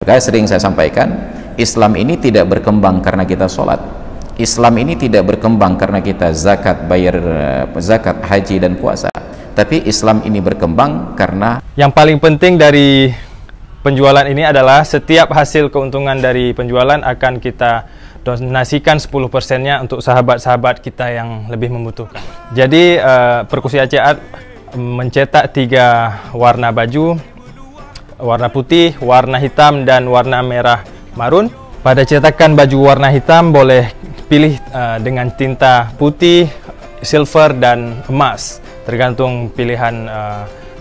Maka sering saya sampaikan, Islam ini tidak berkembang karena kita sholat. Islam ini tidak berkembang karena kita zakat, bayar zakat, haji dan puasa. Tapi Islam ini berkembang karena yang paling penting dari penjualan ini adalah setiap hasil keuntungan dari penjualan akan kita donasikan 10%-nya untuk sahabat-sahabat kita yang lebih membutuhkan. Jadi Perkusi Aceh Art mencetak 3 warna baju, warna putih, warna hitam, dan warna merah marun. Pada cetakan baju warna hitam boleh pilih dengan tinta putih, silver, dan emas, tergantung pilihan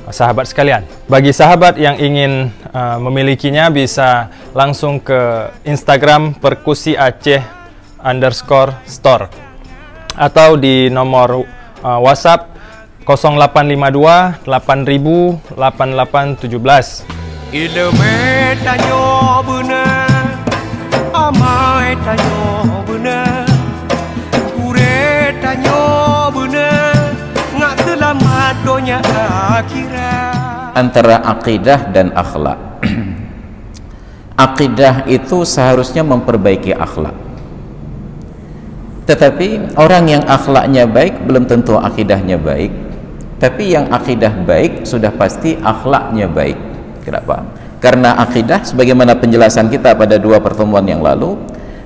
sahabat sekalian. Bagi sahabat yang ingin memilikinya bisa langsung ke Instagram Perkusi Aceh _store atau di nomor WhatsApp 0852 8000 8817. Ilmu tanyo benar, amai tanyo benar, kure tanyo benar, ngak selamat dunia akhirat. antara akidah dan akhlak. Akidah itu seharusnya memperbaiki akhlak. Tetapi orang yang akhlaknya baik belum tentu akidahnya baik. Tapi yang akidah baik sudah pasti akhlaknya baik. Kenapa? Karena akidah, sebagaimana penjelasan kita pada 2 pertemuan yang lalu,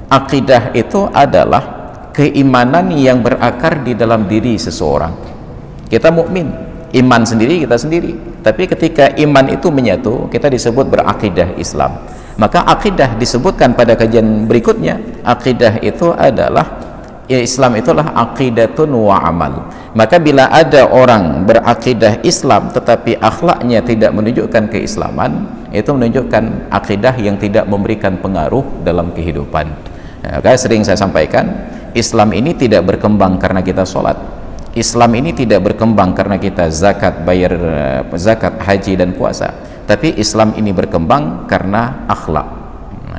akidah itu adalah keimanan yang berakar di dalam diri seseorang. Kita mukmin, iman sendiri kita sendiri. Tapi ketika iman itu menyatu, kita disebut berakidah Islam. Maka akidah disebutkan pada kajian berikutnya. Akidah itu adalah, ya, Islam itulah aqidatun wa amal. Maka bila ada orang berakidah Islam tetapi akhlaknya tidak menunjukkan keislaman, itu menunjukkan akidah yang tidak memberikan pengaruh dalam kehidupan. Maka sering saya sampaikan, Islam ini tidak berkembang karena kita sholat. Islam ini tidak berkembang karena kita zakat, bayar zakat, haji dan puasa. Tapi Islam ini berkembang karena akhlak.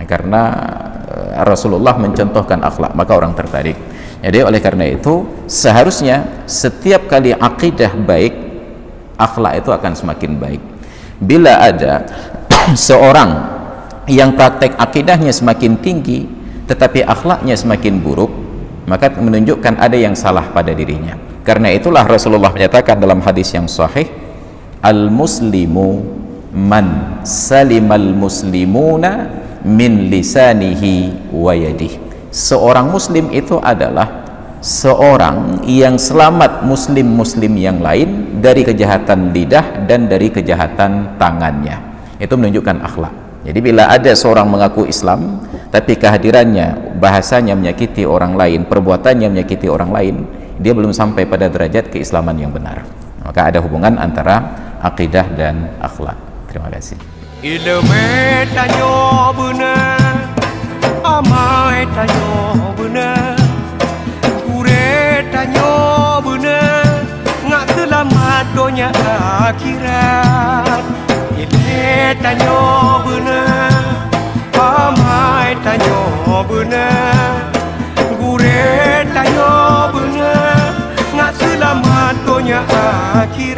Karena Rasulullah mencontohkan akhlak, maka orang tertarik. Jadi oleh karena itu seharusnya setiap kali akidah baik, akhlak itu akan semakin baik. Bila ada seorang yang praktek akidahnya semakin tinggi tetapi akhlaknya semakin buruk, maka menunjukkan ada yang salah pada dirinya. Karena itulah Rasulullah menyatakan dalam hadis yang sahih, al-muslimu man salimal muslimuna min lisanihi wa yadihi. Seorang muslim itu adalah seorang yang selamat muslim-muslim yang lain dari kejahatan lidah dan dari kejahatan tangannya. Itu menunjukkan akhlak. Jadi bila ada seorang mengaku Islam tapi kehadirannya, bahasanya menyakiti orang lain, perbuatannya menyakiti orang lain, dia belum sampai pada derajat keislaman yang benar. Maka ada hubungan antara akidah dan akhlak. Terima kasih. Ilmu tanyo benar, amai tanyo benar, kure tanyo benar, ngak selamat dunia akhirat. Ilmu tanyo benar, amai tanyo benar, kure tanyo benar, ngak selamat dunia akhirat.